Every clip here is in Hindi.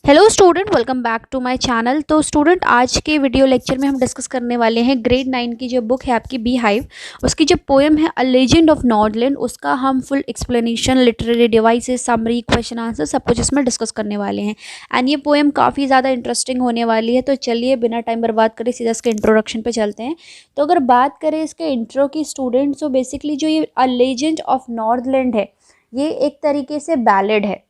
Hello student, welcome back to my channel. तो स्टूडेंट, आज के वीडियो लेक्चर में हम डिस्कस करने वाले हैं ग्रेड 9 की जो बुक है आपकी बी हाइव, उसकी जो पोएम है अ लेजेंड ऑफ नॉर्डलैंड, उसका हम full explanation, literary devices, summary, question answer सब कुछ इसमें डिस्कस करने वाले हैं। एंड ये पोएम काफ़ी ज़्यादा इंटरेस्टिंग होने वाली है। तो चलिए बिना टाइम बर्बाद करें सीधा इसके इंट्रोडक्शन पे चलते हैं। तो अगर बात करें इसके इंट्रो की स्टूडेंट, तो बेसिकली जो ये अ लेजेंड ऑफ नॉर्डलैंड है, ये एक तरीके से बैलेड है।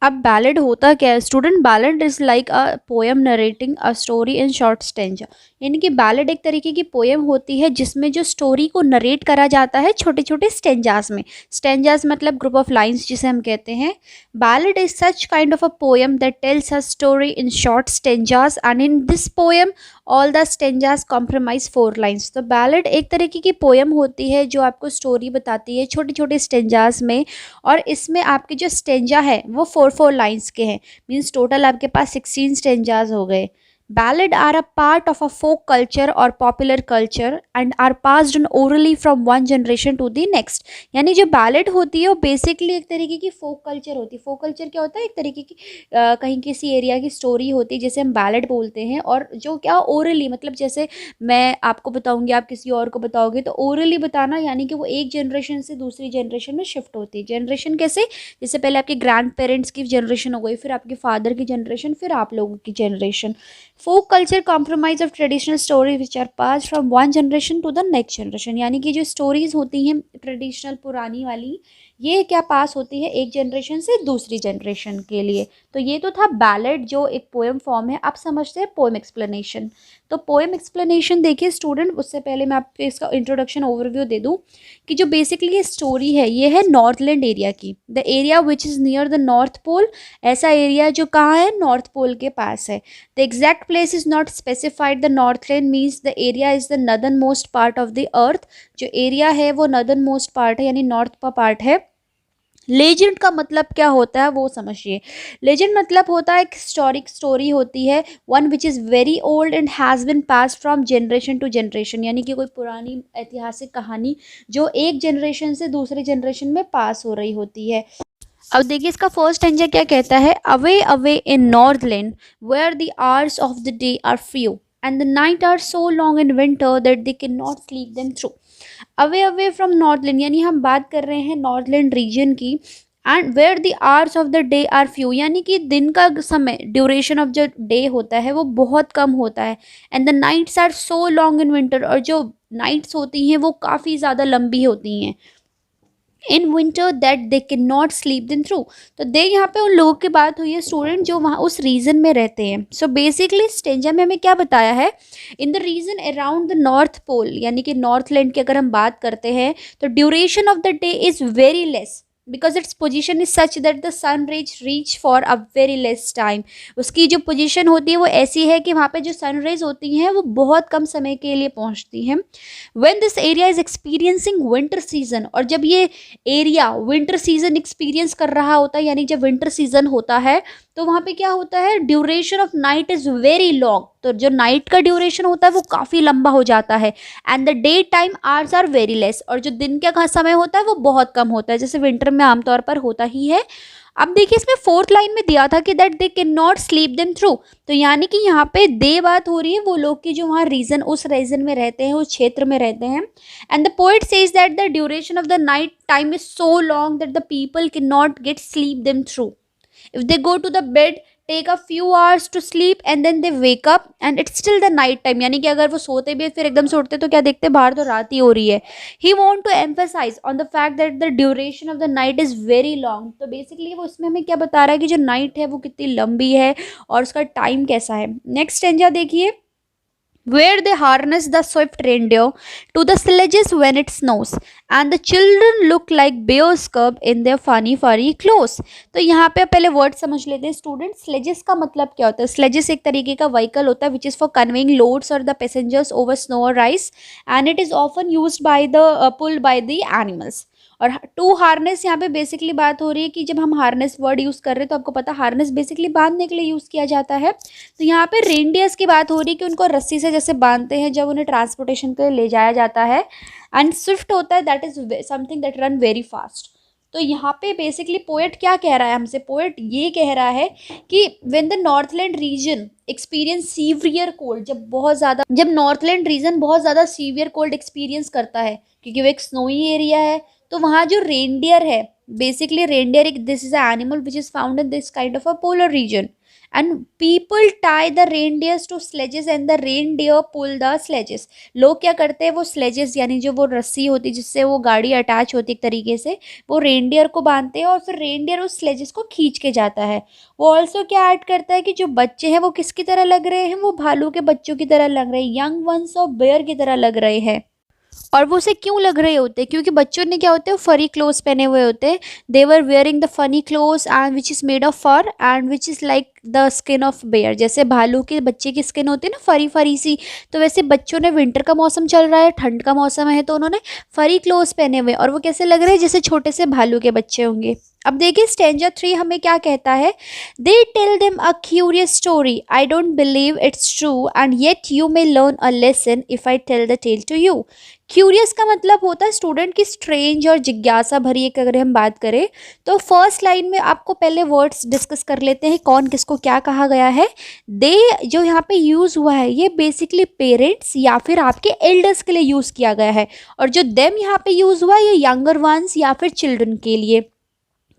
अब बैलेड होता क्या है student? Ballad is like a poem narrating a story in short stanza. यानी कि बैलेड एक तरीके की पोएम होती है जिसमें जो स्टोरी को नरेट करा जाता है छोटे छोटे स्टेंजास में। स्टेंजास मतलब ग्रुप ऑफ लाइंस जिसे हम कहते हैं। Ballad is such kind of a poem that tells a story in short stanzas, and in this poem all the stanzas compromise 4 lines. तो बैलेड एक तरीके की पोएम होती है जो आपको स्टोरी बताती है छोटे छोटे स्टेंजास में, और इसमें आपके जो स्टेंजा है वो 4 लाइन्स के हैं। मीन्स टोटल आपके पास 16 स्टेंजाज हो गए। Ballad are a part of a folk culture और popular culture and are passed on orally from one generation to the next. यानी जो बैलेड होती है वो बेसिकली एक तरीके की फोक कल्चर होती है। फोक कल्चर क्या होता है? एक तरीके की कहीं किसी एरिया की स्टोरी होती है जिसे हम बैलेड बोलते हैं, और जो क्या ओरली मतलब जैसे मैं आपको बताऊंगी, आप किसी और को बताओगे, तो ओरली बताना यानी कि वो एक जनरेशन से दूसरी जनरेशन में शिफ्ट होती है। जनरेशन कैसे? जैसे पहले आपके ग्रैंड पेरेंट्स की जनरेशन हो गई, फिर आपके फादर की जनरेशन, फिर आप लोगों की generation. Folk culture compromise of traditional story which are pass from one generation to the next generation. यानी कि जो स्टोरीज होती हैं ट्रेडिशनल पुरानी वाली, ये क्या पास होती है एक जनरेशन से दूसरी जनरेशन के लिए। तो ये तो था बैलेड जो एक पोएम फॉर्म है। अब समझते हैं पोएम एक्सप्लेनेशन। तो पोएम एक्सप्लेनेशन देखिए स्टूडेंट, उससे पहले मैं आपको इसका इंट्रोडक्शन ओवरव्यू दे दूं कि जो बेसिकली ये स्टोरी है ये है नॉर्थलैंड एरिया की। The area which is near the North Pole. ऐसा एरिया जो कहाँ है? नॉर्थ पोल के पास है। The exact place is not specified. The Northland means the area is the northern most part of the earth. जो एरिया है वो नदर्न मोस्ट पार्ट है, यानी नॉर्थ का पार्ट है। लेजेंड का मतलब क्या होता है वो समझिए। लेजेंड मतलब होता है एक हिस्टोरिक स्टोरी होती है, one which is very old and has been pass from generation to generation. यानी कि कोई पुरानी ऐतिहासिक कहानी जो एक जनरेशन से दूसरे जनरेशन में पास हो रही होती है। अब देखिए इसका फर्स्ट स्टेंजा क्या कहता है। Away away in Northland where the hours of the day are few and the night are so long in winter that they can not sleep them through. Away away from Northland, यानी हम बात कर रहे हैं नॉर्थलैंड रीजन की। And where the hours of the day are few, यानी कि दिन का समय, ड्यूरेशन ऑफ जो डे होता है वो बहुत कम होता है। And the nights are so long in winter, और जो नाइट्स होती हैं वो काफ़ी ज़्यादा लंबी होती हैं इन winter that they can not sleep दिन थ्रू। तो दे यहाँ पे उन लोगों की बात हुई है स्टूडेंट जो वहाँ उस रीजन में रहते हैं। सो बेसिकली स्टेंजा में हमें क्या बताया है? In the region around the North Pole, यानी कि नॉर्थलैंड की अगर हम बात करते हैं तो duration of the day is very less because its position is such that the sun rays reach for a very less time. उसकी जो पोजिशन होती है वो ऐसी है कि वहाँ पे जो सन रेज होती हैं वो बहुत कम समय के लिए पहुँचती हैं। When this area is experiencing winter season, और जब ये एरिया विंटर सीजन एक्सपीरियंस कर रहा होता है, यानी जब विंटर सीजन होता है तो वहाँ पे क्या होता है? Duration of night is very long. तो जो नाइट का ड्यूरेशन होता है वो काफ़ी लंबा हो जाता है। And the day time hours are very less, और जो दिन का समय होता है वो बहुत कम होता है, जैसे विंटर में आमतौर पर होता ही है। अब देखिए इसमें फोर्थ लाइन में दिया था कि that they can not sleep them through. तो यानी कि यहाँ पे दे बात हो रही है वो लोग की जो वहाँ रीजन, उस रीजन में रहते हैं, उस क्षेत्र में रहते हैं। And the poet says that the duration of the night time is so long that the people can not get sleep them through. If they go to the bed, take a few hours to sleep and then they wake up and it's still the night time। यानी कि अगर वो सोते भी है फिर एकदम से उठते तो क्या देखते, बाहर तो रात ही हो रही है। He want to emphasize on the fact that the duration of the night is very long। तो बेसिकली वो इसमें हमें क्या बता रहा है कि जो नाइट है वो कितनी लंबी है और उसका टाइम कैसा है। नेक्स्ट स्टेंजा देखिए। Where they harness the swift reindeer to the sledges when it snows, and the children look like bears cub in their funny furry clothes। तो यहाँ पे पहले वर्ड समझ लेते हैं स्टूडेंट। स्लेजेस का मतलब क्या होता है? स्लेजेस एक तरीके का व्हीकल होता है which is for conveying loads और द पैसेंजर्स ओवर स्नो और ice, and it is often used by the pulled by the animals. और टू हार्नेस, यहाँ पे बेसिकली बात हो रही है कि जब हम हार्नेस वर्ड यूज़ कर रहे हैं तो आपको पता हार्नेस बेसिकली बांधने के लिए यूज़ किया जाता है। तो यहाँ पे रेनडियर्स की बात हो रही है कि उनको रस्सी से जैसे बांधते हैं जब उन्हें ट्रांसपोर्टेशन के लिए ले जाया जाता है। एंड स्विफ्ट होता है that is something that run very fast. तो यहाँ पे बेसिकली पोएट क्या कह रहा है हमसे, पोएट ये कह रहा है कि when the Northland region experience severe cold, जब नॉर्थलैंड रीजन बहुत ज़्यादा सीवियर कोल्ड एक्सपीरियंस करता है, क्योंकि वो एक स्नोई एरिया है, तो वहाँ जो रेनडियर है, बेसिकली रेनडियर एक this is a animal which is found in this kind of a polar region, and people tie the reindeers to sledges and the reindeer pull the sledges. लोग क्या करते हैं, वो स्लेजेस यानी जो वो रस्सी होती है जिससे वो गाड़ी अटैच होती है एक तरीके से, वो रेनडियर को बांधते हैं और फिर रेनडियर उस स्लेजेस को खींच के जाता है। वो ऑल्सो क्या ऐड करता है कि जो बच्चे हैं वो किसकी तरह लग रहे हैं, वो भालू के बच्चों की तरह लग रहे हैं, यंग वंस ऑफ बेयर की तरह लग रहे हैं। और वो उसे क्यों लग रहे होते हैं, क्योंकि बच्चों ने क्या होते हैं, फरी क्लोथ्स पहने हुए होते हैं। They were wearing the funny clothes and which is made of fur and which is like the skin of bear. जैसे भालू के बच्चे की स्किन होती है ना, फरी फरी सी, तो वैसे बच्चों ने, विंटर का मौसम चल रहा है, ठंड का मौसम है, तो उन्होंने फरी क्लोथ्स पहने हुए और वो कैसे लग रहे हैं, जैसे छोटे से भालू के बच्चे होंगे। अब देखिए स्टैंजा 3 हमें क्या कहता है, they tell them a curious story, I don't believe it's true and yet you may learn a lesson if I tell the tale to you. Curious का मतलब होता है स्टूडेंट की स्ट्रेंज और जिज्ञासा भरी एक, अगर हम बात करें तो फर्स्ट लाइन में आपको पहले वर्ड्स डिस्कस कर लेते हैं, कौन किसको क्या कहा गया है। दे जो यहाँ पे यूज़ हुआ है ये बेसिकली पेरेंट्स या फिर आपके एल्डर्स के लिए यूज़ किया गया है, और जो देम यहाँ पे यूज़ हुआ है ये यंगर वंस या फिर चिल्ड्रन के लिए।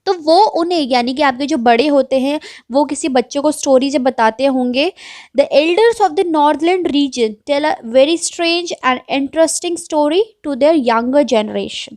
तो वो उन्हें यानी कि आपके जो बड़े होते हैं वो किसी बच्चों को स्टोरी जब बताते होंगे, the elders of the Northland region tell a very strange and interesting story to their younger generation.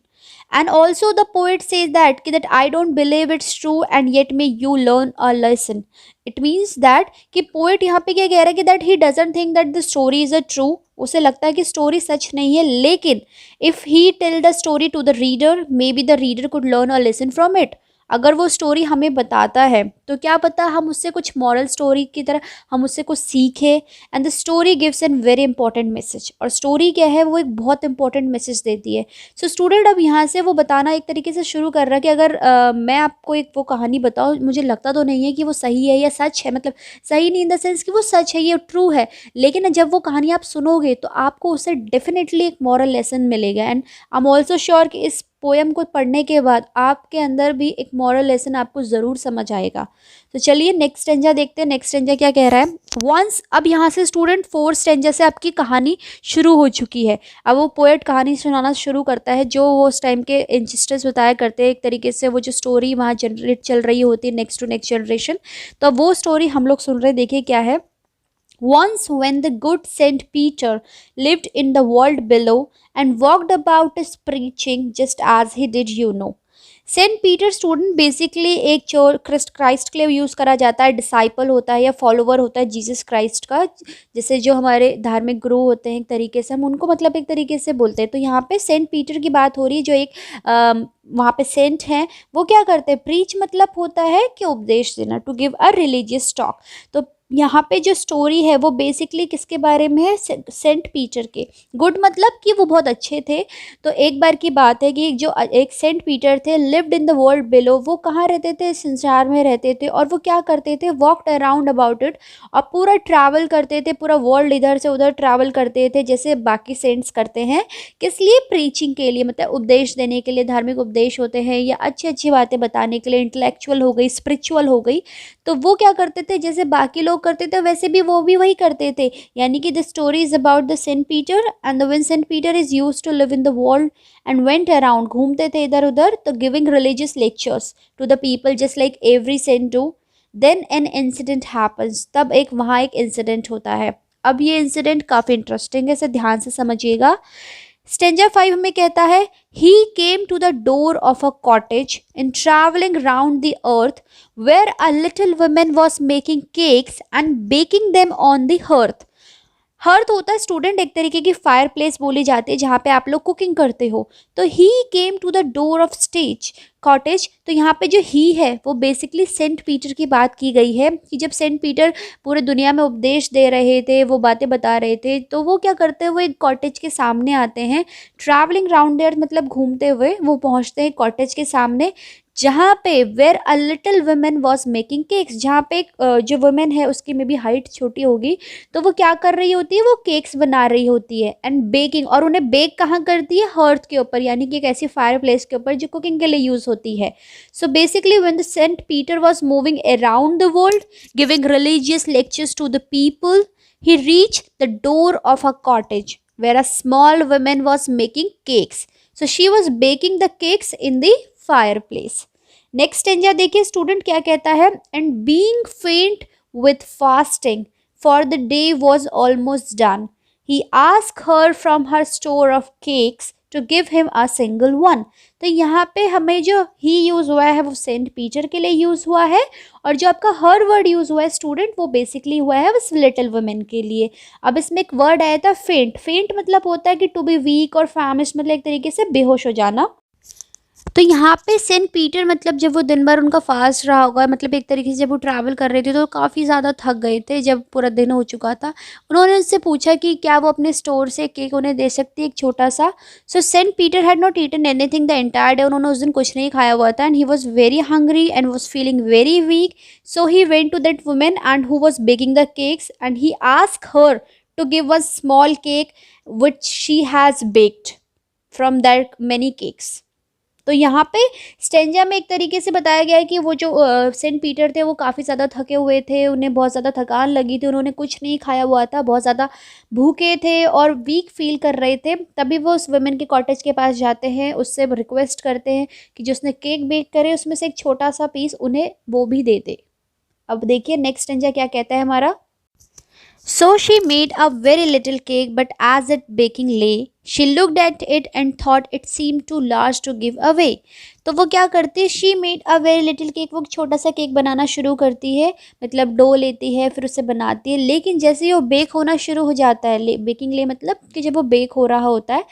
And also the poet says that I don't believe it's true and yet may you learn a lesson. It means that कि poet यहाँ पे क्या कह रहा है कि that he doesn't think that the story is a true, उसे लगता है कि स्टोरी सच नहीं है, लेकिन if he tell the story to the reader maybe the reader could learn a lesson from it। अगर वो स्टोरी हमें बताता है तो क्या पता हम उससे कुछ मॉरल स्टोरी की तरह हम उससे कुछ सीखे। And the story gives an very important message, और स्टोरी क्या है, वो एक बहुत इंपॉर्टेंट मैसेज देती है। सो स्टूडेंट अब यहाँ से वो बताना एक तरीके से शुरू कर रहा है कि अगर मैं आपको एक वो कहानी बताऊँ, मुझे लगता तो नहीं है कि वो सही है या सच है, मतलब सही नहीं इन द सेंस कि वो सच है, ये ट्रू है, लेकिन जब वो कहानी आप सुनोगे तो आपको उससे डेफिनेटली एक मॉरल लेसन मिलेगा। And I am also sure कि इस पोएम को पढ़ने के बाद आपके अंदर भी एक मॉरल लेसन आपको ज़रूर समझ आएगा। तो चलिए नेक्स्ट स्टेंजा देखते हैं, नेक्स्ट स्टेंजा क्या कह रहा है। वंस, अब यहाँ से स्टूडेंट 4 स्टेंजा से आपकी कहानी शुरू हो चुकी है। अब वो पोएट कहानी सुनाना शुरू करता है जो वो उस टाइम के एंसेस्टर्स बताया करते हैं, एक तरीके से वो जो स्टोरी वहाँ जनरेट चल रही होती है नेक्स्ट टू नेक्स्ट जनरेशन। तो अब वो स्टोरी हम लोग सुन रहे हैं, देखिए क्या है। Once, when the good Saint Peter lived in the world below and walked about his preaching just as he did, you know. Saint Peter student basically एक जो क्राइस्ट के लिए यूज़ करा जाता है, डिसाइपल होता है या फॉलोवर होता है जीसस क्राइस्ट का, जैसे जो हमारे धार्मिक गुरु होते हैं एक तरीके से हम उनको मतलब एक तरीके से बोलते हैं। तो यहाँ पे सेंट पीटर की बात हो रही है, जो एक वहाँ पे सेंट हैं, वो क्या करते हैं, प्रीच मतलब होता है कि उपदेश देना, to give a religious talk. तो यहाँ पे जो स्टोरी है वो बेसिकली किसके बारे में है, सेंट पीटर के। गुड मतलब कि वो बहुत अच्छे थे। तो एक बार की बात है कि जो एक सेंट पीटर थे, lived in the world below, वो कहाँ रहते थे, संसार में रहते थे, और वो क्या करते थे, वॉकड अराउंड अबाउट इट, और पूरा ट्रैवल करते थे, पूरा वर्ल्ड इधर से उधर ट्रैवल करते थे जैसे बाकी सेंट्स करते हैं। किस लिए, प्रीचिंग के लिए, मतलब उपदेश देने के लिए, धार्मिक उपदेश होते हैं या अच्छी अच्छी बातें बताने के लिए, इंटेलेक्चुअल हो गई, स्पिरिचुअल हो गई। तो वो क्या करते थे, जैसे बाकी लोग करते थे वैसे भी वो भी वही करते थे। यानी कि the story is about the Saint Peter and when Saint Peter is used to live in the world and went around, घूमते थे इधर उधर, तो giving religious lectures to the people just like every saint do. Then an incident happens, तब एक वहाँ एक इंसिडेंट होता है। अब ये इंसिडेंट काफ़ी इंटरेस्टिंग है, इसे ध्यान से समझिएगा। स्टेंजा 5 हमें कहता है, he came to the door of a cottage in traveling round the earth where a little woman was making cakes and baking them on the hearth। Hearth होता है स्टूडेंट एक तरीके की फायर प्लेस बोली जाती है जहाँ पे आप लोग कुकिंग करते हो। तो he came to the door of stage cottage, तो यहाँ पे जो ही है वो बेसिकली सेंट पीटर की बात की गई है कि जब सेंट पीटर पूरे दुनिया में उपदेश दे रहे थे, वो बातें बता रहे थे, तो वो क्या करते हैं, वो एक कॉटेज के सामने आते हैं। ट्रैवलिंग राउंड देयर मतलब घूमते हुए वो पहुँचते हैं कॉटेज के सामने जहाँ पे where a little women was making cakes, जहाँ पे एक जो वुमेन है उसकी में भी हाइट छोटी होगी, तो वो क्या कर रही होती है, वो केक्स बना रही होती है एंड बेकिंग, और उन्हें बेक कहाँ करती है, हर्थ के ऊपर, यानी कि एक ऐसी फायर प्लेस के ऊपर जो कुकिंग के लिए यूज होती है. So basically when the Saint Peter was moving around the world giving religious lectures to the people, he reached the door of a cottage where a small woman was making cakes. So she was baking the cakes in the fireplace. Next stanza देखिए स्टूडेंट क्या कहता है, and being faint with fasting for the day was almost done, he ask her from her store of cakes to give him a single one. तो यहाँ पे हमें जो ही यूज़ हुआ है वो सेंट पीटर के लिए यूज़ हुआ है, और जो आपका हर वर्ड यूज़ हुआ है स्टूडेंट वो बेसिकली हुआ है उस लिटिल वुमेन के लिए. अब इसमें एक वर्ड आया था फेंट. फेंट मतलब होता है कि टू बी वीक और फैमिश, मतलब एक तरीके से बेहोश हो जाना. तो यहाँ पे सेंट पीटर मतलब जब वो दिन भर उनका फास्ट रहा होगा, मतलब एक तरीके से जब वो ट्रैवल कर रहे थे तो काफ़ी ज़्यादा थक गए थे जब पूरा दिन हो चुका था. उन्होंने उससे पूछा कि क्या वो अपने स्टोर से केक उन्हें दे सकती है, एक छोटा सा. So Saint Peter had not eaten anything the entire day. उन्होंने उस दिन कुछ नहीं खाया हुआ था and he was very hungry and was feeling very weak. So he went to that women and who was baking the cakes and he ask her to give a small cake which she has baked from that many cakes. तो यहाँ पे स्टेंजा में एक तरीके से बताया गया है कि वो जो सेंट पीटर थे वो काफ़ी ज़्यादा थके हुए थे, उन्हें बहुत ज़्यादा थकान लगी थी, उन्होंने कुछ नहीं खाया हुआ था, बहुत ज़्यादा भूखे थे और वीक फील कर रहे थे. तभी वो उस वुमेन के कॉटेज के पास जाते हैं, उससे रिक्वेस्ट करते हैं कि जो उसने केक बेक करे उसमें से एक छोटा सा पीस उन्हें वो भी दे दे. अब देखिए नेक्स्ट स्टेंजा क्या कहता है हमारा. So she made a very little cake, but as it baking lay, she looked at it and thought it seemed too large to give away. तो वो क्या करती है, she made a very little cake, वो छोटा सा केक बनाना शुरू करती है, मतलब डो लेती है फिर उसे बनाती है. लेकिन जैसे ही वो बेक होना शुरू हो जाता है, बेकिंग ले मतलब कि जब वो बेक हो रहा होता है,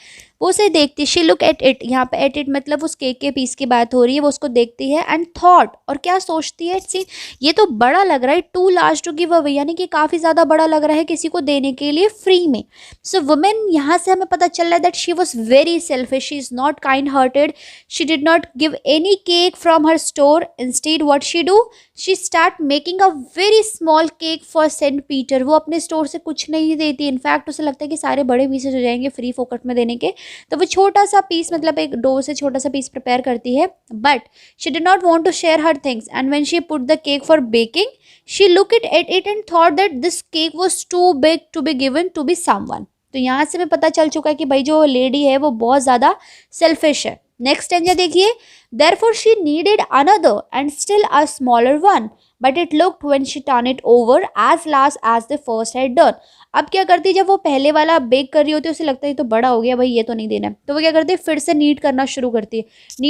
वो उसे देखती है. शी लुक एट इट, यहाँ पे एट इट मतलब उस केक के पीस की बात हो रही है, वो उसको देखती है एंड थॉट, और क्या सोचती है, सी ये तो बड़ा लग रहा है, too large to give away, यानी कि काफ़ी ज़्यादा बड़ा लग रहा है किसी को देने के लिए फ्री में. सो वुमेन, यहाँ से हमें पता चल रहा है that she was very selfish, she is not kind hearted, she did not give any cake from her store. Instead what she do, she start making a very small cake for Saint Peter. वो अपने स्टोर से कुछ नहीं देती, इनफैक्ट उसे लगता है कि सारे बड़े पीसेज हो जाएंगे फ्री फोकट में देने के, तो वो छोटा सा पीस मतलब एक डो से छोटा सा पीस प्रिपेयर करती है. But she did not want to share her things and when she put the cake for baking, she looked at it and thought that this cake was too big to be given to be someone. तो यहाँ से हमें पता चल चुका है कि भाई जो लेडी है वो बहुत ज़्यादा सेल्फिश है. नेक्स्ट स्टेंजा देखिए, therefore she needed another and still a smaller one, but it looked when she turned it over as large as the first had done. अब क्या करती है, जब वो पहले वाला बेक कर रही होती है उसे लगता है तो बड़ा हो गया भाई, ये तो नहीं देना, तो वो क्या करती है फिर से नीड करना शुरू करती है.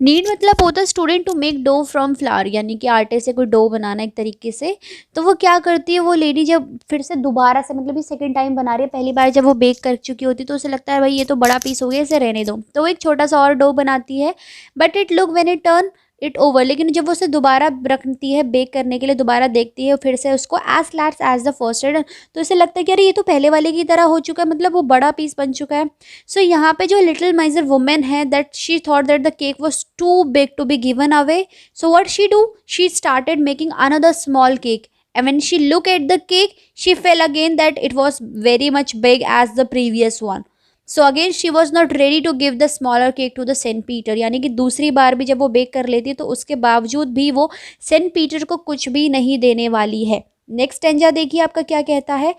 नीड मतलब होता है student to make dough from flour, यानी कि आटे से कोई डो बनाना एक तरीके से. तो वो क्या करती है, वो लेडी जब फिर से दोबारा से मतलब ये सेकंड टाइम बना रही है, पहली बार जब वो बेक कर चुकी होती है तो उसे लगता है भाई ये तो बड़ा पीस हो गया, इसे रहने दो, तो वो एक छोटा सा और डो बनाती है. But it look when it turn it over, लेकिन जब वो उसे दोबारा रखती है बेक करने के लिए, दोबारा देखती है फिर से उसको as large as the first add, तो इसे लगता है कि अरे ये तो पहले वाले की तरह हो चुका है, मतलब वो बड़ा पीस बन चुका है. सो यहाँ पे जो लिटिल माइजर वुमेन है, that she thought that the cake was too big to be given away. So what she do, she started making another small cake, and when she looked at the cake she felt again that it was very much big as the previous one. So again she was not ready to give the smaller cake to the Saint Peter, यानी कि दूसरी बार भी जब वो बेक कर लेती है तो उसके बावजूद भी वो सेंट पीटर को कुछ भी नहीं देने वाली है. नेक्स्ट स्टेंजा देखिए आपका क्या कहता है.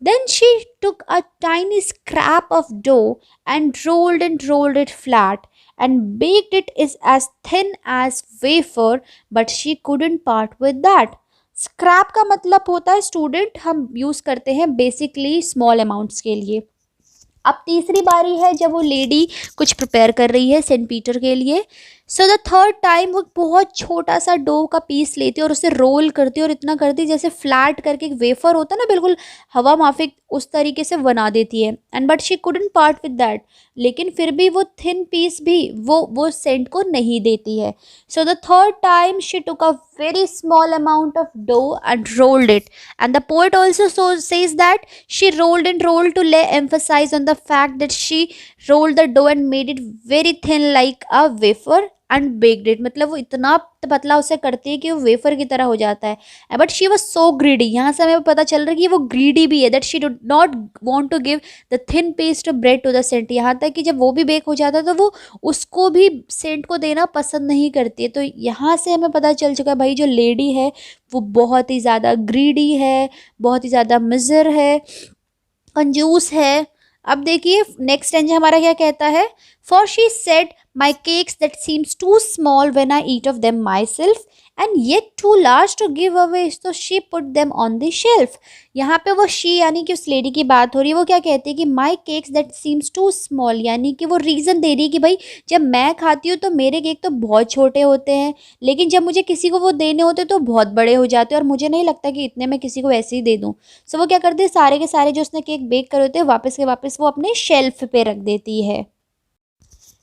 Then she took a tiny scrap of dough and rolled it flat and baked it is as thin as wafer, but she couldn't part with that. Scrap का मतलब होता है स्टूडेंट, हम यूज़ करते हैं बेसिकली स्मॉल अमाउंट्स के लिए. अब तीसरी बारी है जब वो लेडी कुछ प्रिपेयर कर रही है सेंट पीटर के लिए. सो द थर्ड टाइम वो बहुत छोटा सा डो का पीस लेती है और उसे रोल करती है और इतना करती है जैसे फ्लैट करके एक वेफर होता है ना, बिल्कुल हवा माफिक उस तरीके से बना देती है. And but she couldn't part with that, लेकिन फिर भी वो थिन पीस भी वो सेंट को नहीं देती है. So the third time she took a very small amount of dough and rolled it, and the poet also says that she rolled and rolled to lay emphasise on the fact that she rolled the dough and made it very thin like a wafer and baked it। मतलब वो इतना पतला उसे करती है कि वो वेफर की तरह हो जाता है। But she was so greedy, यहाँ से हमें पता चल रहा है कि वो ग्रीडी भी है, that she do not want to give the thin paste bread to the saint. यहाँ तक कि जब वो भी बेक हो जाता है तो वो उसको भी सेंट को देना पसंद नहीं करती है। तो यहाँ से हमें पता चल चुका है भाई जो लेडी है वो बहुत ही ज़्यादा ग्रीडी है, बहुत ही ज़्यादा मिजर है, कंजूस है। अब देखिए नेक्स्ट स्टेंजा हमारा क्या कहता है, for she said my cakes that seems too small when I eat of them myself and yet too large to give away, तो she put them on the shelf. यहाँ पे वो शी यानी कि उस लेडी की बात हो रही है, वो क्या कहती है कि my cakes that seems too small, यानी कि वो रीज़न दे रही है कि भाई जब मैं खाती हूँ तो मेरे केक तो बहुत छोटे होते हैं, लेकिन जब मुझे किसी को वो देने होते तो बहुत बड़े हो जाते हैं और मुझे नहीं लगता कि इतने मैं किसी को ऐसे ही दे दूँ। सो वो क्या करती है, सारे के सारे जो उसने केक बेक करे होते हैं वापस के वापस वो अपने शेल्फ पे रख देती है।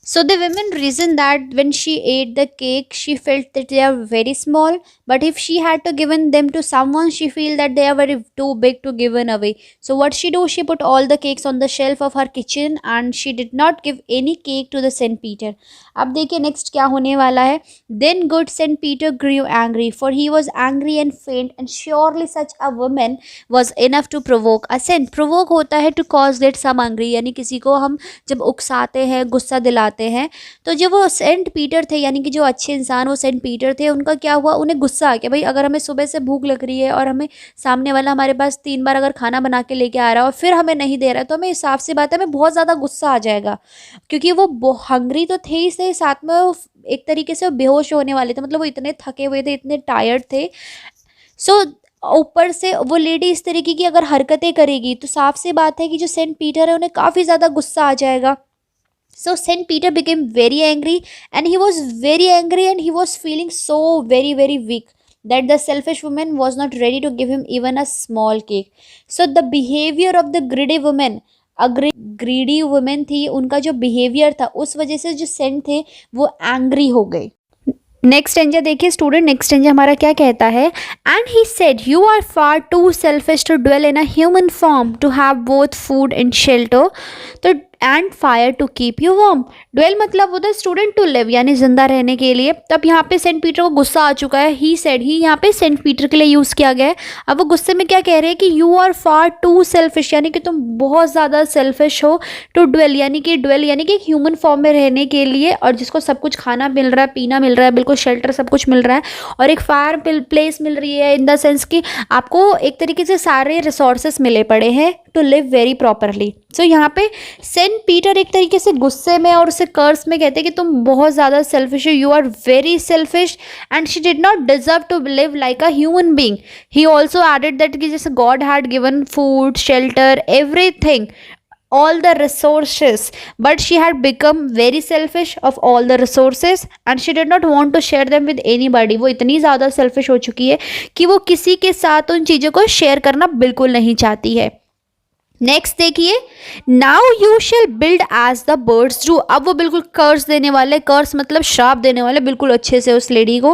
So the women reasoned that when she ate the cake, she felt that they are very small. But if she had to given them to someone, she feel that they are very too big to given away. So what she do? She put all the cakes on the shelf of her kitchen and she did not give any cake to the Saint Peter. अब देखिए नेक्स्ट क्या होने वाला है। Then good Saint Peter grew angry, for he was angry and faint, and surely such a woman was enough to provoke a saint. Provoke होता है to cause get some angry, यानी किसी को हम जब उकसाते हैं, गुस्सा दिलाते हैं। तो जब वो सेंट पीटर थे यानी कि जो अच्छे इंसान वो सेंट पीटर थे, उनका क्या हुआ, उन्हें गुस्सा आ गया। भाई अगर हमें सुबह से भूख लग रही है और हमें सामने वाला हमारे पास 3 बार अगर खाना बना के लेके आ रहा है और फिर हमें नहीं दे रहा है तो हमें साफ सी बात है हमें बहुत ज़्यादा गुस्सा आ जाएगा, क्योंकि वो हंग्री तो थे ही सही, साथ में वो एक तरीके से बेहोश होने वाले थे। मतलब वो इतने थके हुए थे, इतने टायर्ड थे। सो ऊपर से वो लेडी इस तरीके की अगर हरकतें करेगी तो साफ सी बात है कि जो सेंट पीटर है उन्हें काफ़ी ज़्यादा गुस्सा आ जाएगा। So Saint Peter became very angry and he was very angry and he was feeling so very weak that the selfish woman was not ready to give him even a small cake. So the behavior of the greedy woman, greedy woman थी, उनका जो behavior था उस वजह से जो सेंट थे वो angry हो गए। नेक्स्ट स्टेंजा देखिए स्टूडेंट, नेक्स्ट स्टेंजा हमारा क्या कहता है, and he said you are far too selfish to dwell in a human form to have both food and shelter तो and fire to keep you warm. Dwell मतलब होता है स्टूडेंट टू लिव यानी जिंदा रहने के लिए। तब यहाँ पे सेंट पीटर को गुस्सा आ चुका है, ही सेड, ही यहाँ पे सेंट पीटर के लिए यूज़ किया गया है। अब वो गुस्से में क्या कह रहे हैं कि you are far too selfish यानी कि तुम बहुत ज़्यादा सेल्फिश हो, टू ड्वेल यानी कि एक ह्यूमन फॉर्म में रहने के लिए, और जिसको सब कुछ खाना मिल रहा है, पीना मिल रहा है, बिल्कुल शेल्टर सब कुछ मिल रहा है, और एक फायर प्लेस मिल रही है इन द सेंस कि आपको एक तरीके से सारे रिसोर्सेस मिले पड़े हैं टू लिव वेरी प्रॉपरली। सो यहाँ पे सेंट पीटर एक तरीके से गुस्से में और उसे कर्स में कहते हैं कि तुम बहुत ज़्यादा सेल्फिश हो, you are very selfish and she did not deserve to live like a human being. He also added that कि जैसे God had given food, shelter, everything, all the resources, but she had become very selfish of all the resources and she did not want to share them with anybody। वो इतनी ज़्यादा selfish हो चुकी है कि वो किसी के साथ उन चीज़ों को शेयर करना बिल्कुल नहीं चाहती है। नेक्स्ट देखिए, now you shall build as the birds do. अब वो बिल्कुल कर्स देने वाले, कर्स मतलब श्राप देने वाले बिल्कुल अच्छे से उस लेडी को।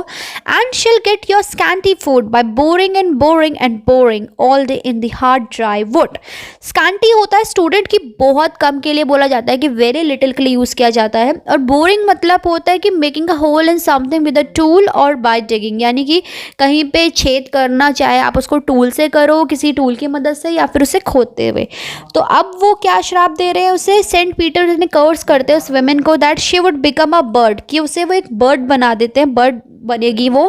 And shall get your scanty food by boring and boring and boring all day in the hard dry wood. Scanty होता है स्टूडेंट की बहुत कम के लिए बोला जाता है कि वेरी लिटिल के लिए यूज़ किया जाता है, और बोरिंग मतलब होता है कि making a hole in something with a tool और बाय डिगिंग, यानी कि कहीं पे छेद करना, चाहे आप उसको टूल से करो, किसी टूल की मदद से, या फिर उसे खोदते हुए। तो अब वो क्या श्राप दे रहे हैं उसे, सेंट पीटर ने कर्स करते हैं उस वुमेन को that she would become a bird, कि उसे वो एक बर्ड बना देते हैं, बर्ड बनेगी वो,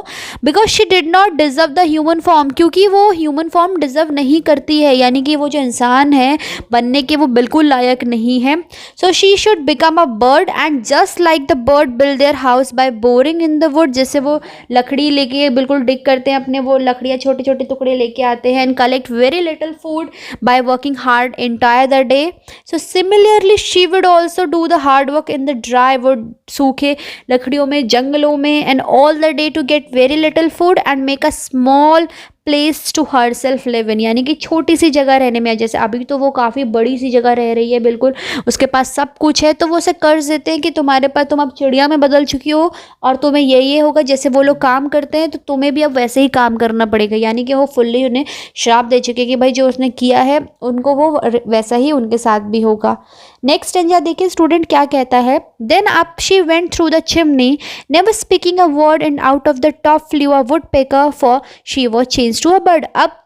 because she did not deserve the human form, क्योंकि वो ह्यूमन फॉर्म डिजर्व नहीं करती है, यानी कि वो जो इंसान है बनने के वो बिल्कुल लायक नहीं है। So she should become a bird and just like the bird build their house by boring in the wood, जैसे वो लकड़ी लेके बिल्कुल डिग करते हैं, अपने वो लकड़ियाँ छोटे छोटे टुकड़े लेके आते हैं, and collect very little food by working hard entire the day. So similarly she would also do the hard work in the dry wood, सूखे लकड़ियों में, जंगलों में, and all the day to get very little food and make a small place to herself live in, यानी कि छोटी सी जगह रहने में। जैसे अभी तो वो काफ़ी बड़ी सी जगह रह रही है, बिल्कुल उसके पास सब कुछ है, तो वो उसे कर्ज देते हैं कि तुम्हारे पास, तुम अब चिड़िया में बदल चुकी हो और तुम्हें ये होगा, जैसे वो लोग काम करते हैं तो तुम्हें भी अब वैसे ही काम करना पड़ेगा। यानी कि वो फुल्ली उन्हें श्राप दे चुके कि भाई जो उसने किया है उनको वो वैसा ही उनके साथ भी होगा। नेक्स्ट स्टेंजा देखिए स्टूडेंट क्या कहता है। Then up she went through the chimney, never speaking a word, and out of the top flue a woodpecker, for she was change to a bird. अब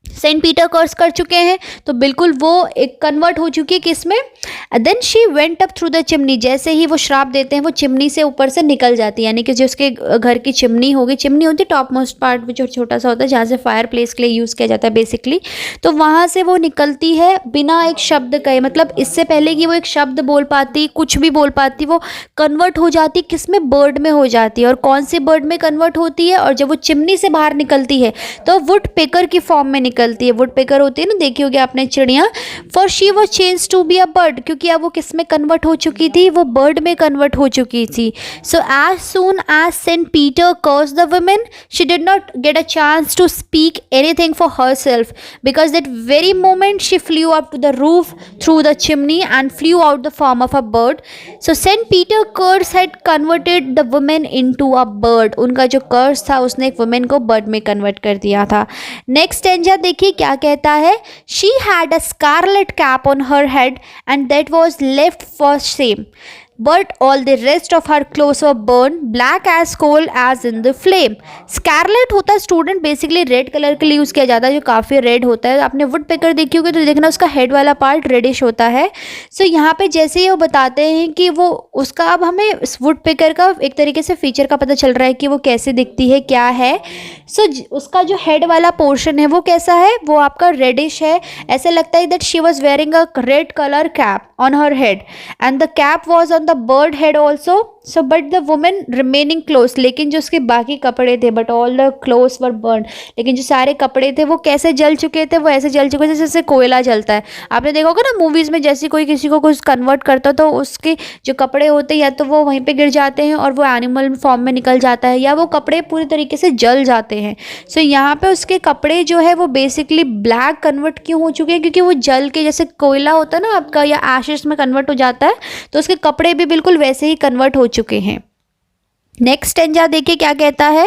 सेंट पीटर कर्स कर चुके हैं तो बिल्कुल वो एक कन्वर्ट हो चुकी है किसमें। Then she went up through the chimney, जैसे ही वो श्राप देते हैं वो चिमनी से ऊपर से निकल जाती है, यानी कि जो उसके घर की चिमनी होगी, चिमनी होती है टॉप मोस्ट पार्ट जो छोटा सा होता है जहाँ से फायर प्लेस के लिए यूज़ किया जाता है बेसिकली, तो वहाँ से वो निकलती है बिना एक शब्द कहे। मतलब इससे पहले कि वो एक शब्द बोल पाती, कुछ भी बोल पाती, वो कन्वर्ट हो जाती किस में, बर्ड में हो जाती है। और कौन से बर्ड में कन्वर्ट होती है, और जब वो चिमनी से बाहर निकलती है तो वुड पेकर की फॉर्म में निकलती है। वुड पेकर होती है ना, देखी होगी आपने चिड़िया। For she was change to be a bird, क्योंकि अब वो किस में कन्वर्ट हो चुकी थी, वो बर्ड में कन्वर्ट हो चुकी थी। So as soon as Saint Peter curse the women, she did not get a chance to speak anything for herself, because that very moment she flew up to the roof through the chimney and flew out the form of a bird. So Saint Peter curse had converted the women into a bird, उनका जो कर्स था उसने एक वुमेन को बर्ड में कन्वर्ट कर दिया था। नेक्स्ट स्टेंजा देखिए क्या कहता है। She had a scarlet cap on her head and that was left for same, but all the rest of her clothes were burned black as coal as in the flame। Scarlet होता है स्टूडेंट बेसिकली रेड कलर के लिए यूज़ किया जाता है, जो काफ़ी रेड होता है। आपने वुड पेकर देखी होगी तो देखना उसका हेड वाला पार्ट रेडिश होता है। सो यहाँ पे जैसे ही वो बताते हैं कि वो उसका, अब हमें वुड पेकर का एक तरीके से फीचर का पता चल रहा है कि वो कैसे दिखती है, क्या है। सो उसका जो हेड वाला पोर्शन है वो कैसा है, वो आपका रेडिश है। ऐसे लगता है that she was wearing a red colour cap on her head and the cap was on the bird head also, so but the woman remaining clothes, लेकिन जो उसके बाकी कपड़े थे, but all the clothes were burned, लेकिन जो सारे कपड़े थे वो कैसे जल चुके थे, वो ऐसे जल चुके थे जैसे कोयला जलता है। आपने देखा होगा ना मूवीज में, जैसे कोई किसी को कुछ कन्वर्ट करता तो उसके जो कपड़े होते हैं या तो वो वहीं पे गिर जाते हैं और वो एनिमल फॉर्म में निकल जाता है, या वो कपड़े पूरी तरीके से जल जाते हैं। सो यहाँ पे उसके कपड़े जो है वो बेसिकली ब्लैक कन्वर्ट क्यों हो चुके हैं, क्योंकि वो जल के, जैसे कोयला होता है ना आपका या एशेस में कन्वर्ट हो जाता है, तो उसके कपड़े भी बिल्कुल वैसे ही कन्वर्ट हो चुके हैं। नेक्स्ट स्टेंजा देखिए क्या कहता है।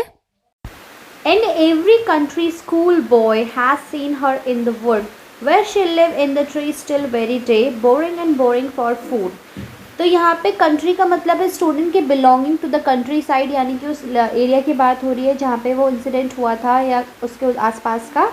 In every country school boy has seen her in the wood where she lived in the trees till very day, boring and boring for food। तो यहाँ पे कंट्री का मतलब है स्टूडेंट के belonging to the countryside, यानी कि उस एरिया की बात हो रही है जहाँ पे वो इंसिडेंट हुआ था या उसके आसपास का।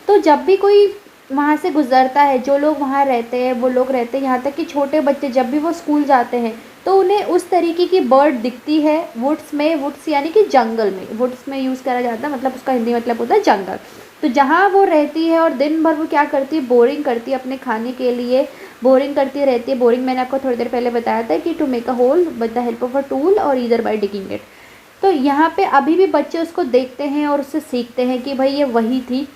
तो जब भी कोई वहाँ से गुज़रता है, जो लोग वहाँ रहते हैं वो लोग रहते हैं, यहाँ तक कि छोटे बच्चे जब भी वो स्कूल जाते हैं तो उन्हें उस तरीके की बर्ड दिखती है वुड्स में। वुड्स यानी कि जंगल में, वुड्स में यूज़ करा जाता है, मतलब उसका हिंदी मतलब होता है जंगल। तो जहाँ वो रहती है और दिन भर वो क्या करती है, बोरिंग करती है अपने खाने के लिए, बोरिंग करती रहती है। बोरिंग मैंने आपको थोड़ी देर पहले बताया था कि to make a hole with the help of a tool और ईदर बाय डिगिंग इट। तो यहाँ पे अभी भी बच्चे उसको देखते हैं और उससे सीखते हैं कि भाई ये वही थी।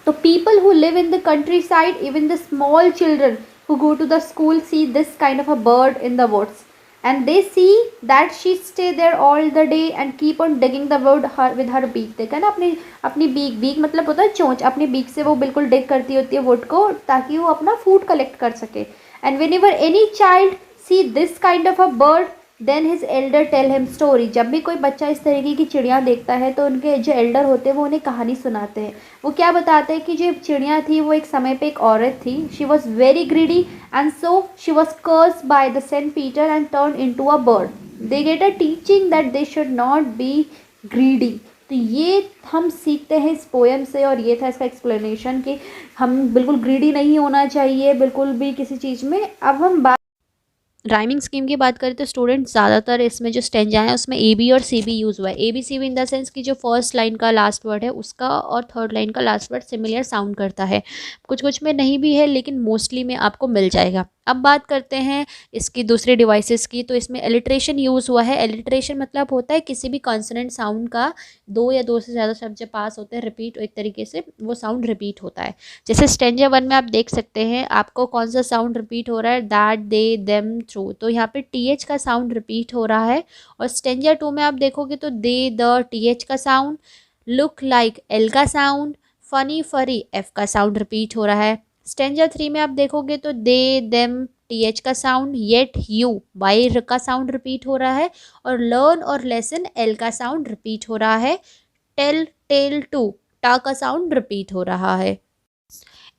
तो people who live in the countryside, even the small children who go to the school, see this kind of a bird in the woods, and they see that she stay there all the day and keep on digging the wood with her beak। देखा ना, अपनी अपनी बीक मतलब होता है चोंच, अपनी बीक से वो बिल्कुल डिग करती होती है वुड को ताकि वो अपना फूड कलेक्ट कर सके। And whenever any child see this kind of a bird, then his elder tell him story. जब भी कोई बच्चा इस तरीके की चिड़िया देखता है तो उनके जो एल्डर होते हैं वो उन्हें कहानी सुनाते हैं। वो क्या बताते हैं कि जो चिड़िया थी वो एक समय पे एक औरत थी। She was very greedy and so she was cursed by the Saint Peter and turn into a bird. They get a teaching that they should not be greedy. तो ये हम सीखते हैं इस पोएम से, और ये था इसका एक्सप्लेनेशन कि हम बिल्कुल ग्रीडी नहीं होना चाहिए बिल्कुल भी किसी चीज़ में। अब हम राइमिंग स्कीम की बात करें तो स्टूडेंट ज़्यादातर इसमें जो स्टेंजा है उसमें ए बी और सी बी यूज़ हुआ है। A B C B in the sense कि जो फर्स्ट लाइन का लास्ट वर्ड है उसका और थर्ड लाइन का लास्ट वर्ड सिमिलर साउंड करता है। कुछ कुछ में नहीं भी है लेकिन मोस्टली में आपको मिल जाएगा। अब बात करते हैं इसकी दूसरी डिवाइसेस की, तो इसमें एलिट्रेशन यूज़ हुआ है। एलिट्रेशन मतलब होता है किसी भी कॉन्सोनेंट साउंड का दो या दो से ज़्यादा शब्द जब पास होते हैं रिपीट, एक तरीके से वो साउंड रिपीट होता है। जैसे स्टेंजा 1 में आप देख सकते हैं आपको कौन सा साउंड रिपीट हो रहा है, दैट दे देम थ्रू, तो यहाँ पे TH का साउंड रिपीट हो रहा है। और स्टेंजा 2 में आप देखोगे तो दे द TH का साउंड, लुक लाइक एल का साउंड, फनी फरी एफ का साउंड रिपीट हो रहा है। स्टेंजा 3 में आप देखोगे तो दे देम टीएच का साउंड, येट यू वाई का साउंड रिपीट हो रहा है, और लर्न और लेसन एल का साउंड रिपीट हो रहा है। टेल टेल टू टा का साउंड रिपीट हो रहा है।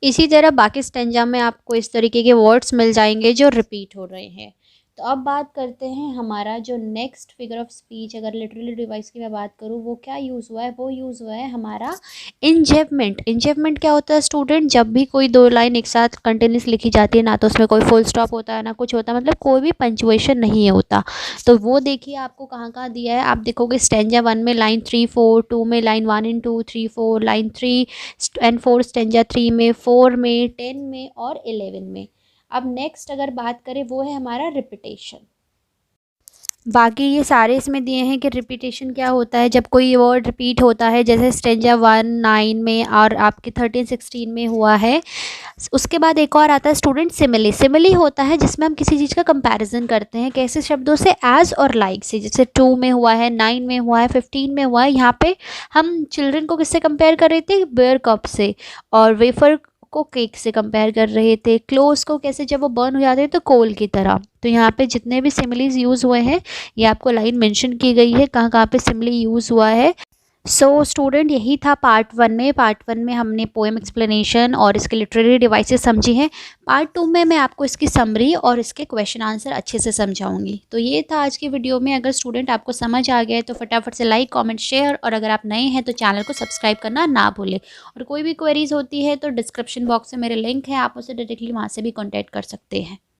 इसी तरह बाकी स्टेंजा में आपको इस तरीके के वर्ड्स मिल जाएंगे जो रिपीट हो रहे हैं। तो अब बात करते हैं हमारा जो नेक्स्ट फिगर ऑफ स्पीच, अगर लिटरली डिवाइस की मैं बात करूँ वो क्या यूज़ हुआ है, वो यूज़ हुआ है हमारा इंजेवमेंट। इंजेवमेंट क्या होता है स्टूडेंट, जब भी कोई दो लाइन एक साथ कंटिन्यूस लिखी जाती है ना तो उसमें कोई फुल स्टॉप होता है ना कुछ होता है, मतलब कोई भी पंचुएशन नहीं होता। तो वो देखिए आपको कहाँ कहाँ दिया है। आप देखोगे स्टेंजा 1 में लाइन 3 4, 2 में line 1 and 2, 3 4, line 3 and 4, stanza 3 में, 4 में, 10 में और 11 में। अब नेक्स्ट अगर बात करें वो है हमारा रिपीटेशन। बाकी ये सारे इसमें दिए हैं कि रिपीटेशन क्या होता है, जब कोई वर्ड रिपीट होता है, जैसे स्टेंजा 1 9 में और आपके 13 16 में हुआ है। उसके बाद एक और आता है स्टूडेंट सिमिली। सिमिली होता है जिसमें हम किसी चीज़ का कंपैरिजन करते हैं, कैसे शब्दों से, एज और लाइक से। जैसे 2 में हुआ है, 9 में हुआ है, 15 में हुआ है। यहाँ पे हम चिल्ड्रन को किससे कंपेयर कर रहे थे, बेयर कप से, और वेफर को केक से कंपेयर कर रहे थे। क्लोज को कैसे, जब वो बर्न हो जाते हैं तो कोल की तरह। तो यहाँ पे जितने भी सिमिलीज यूज़ हुए हैं ये आपको लाइन मेंशन की गई है कहाँ कहाँ पे सिमिली यूज़ हुआ है। सो स्टूडेंट यही था पार्ट 1 में। पार्ट 1 में हमने पोएम एक्सप्लेनेशन और इसके लिटरेरी डिवाइसेस समझी हैं। पार्ट 2 में मैं आपको इसकी समरी और इसके क्वेश्चन आंसर अच्छे से समझाऊंगी। तो ये था आज की वीडियो में। अगर स्टूडेंट आपको समझ आ गया है तो फटाफट से लाइक कमेंट शेयर, और अगर आप नए हैं तो चैनल को सब्सक्राइब करना ना भूलें। और कोई भी क्वेरीज होती है तो डिस्क्रिप्शन बॉक्स में मेरे लिंक है, आप उसे डायरेक्टली वहाँ से भी कॉन्टैक्ट कर सकते हैं।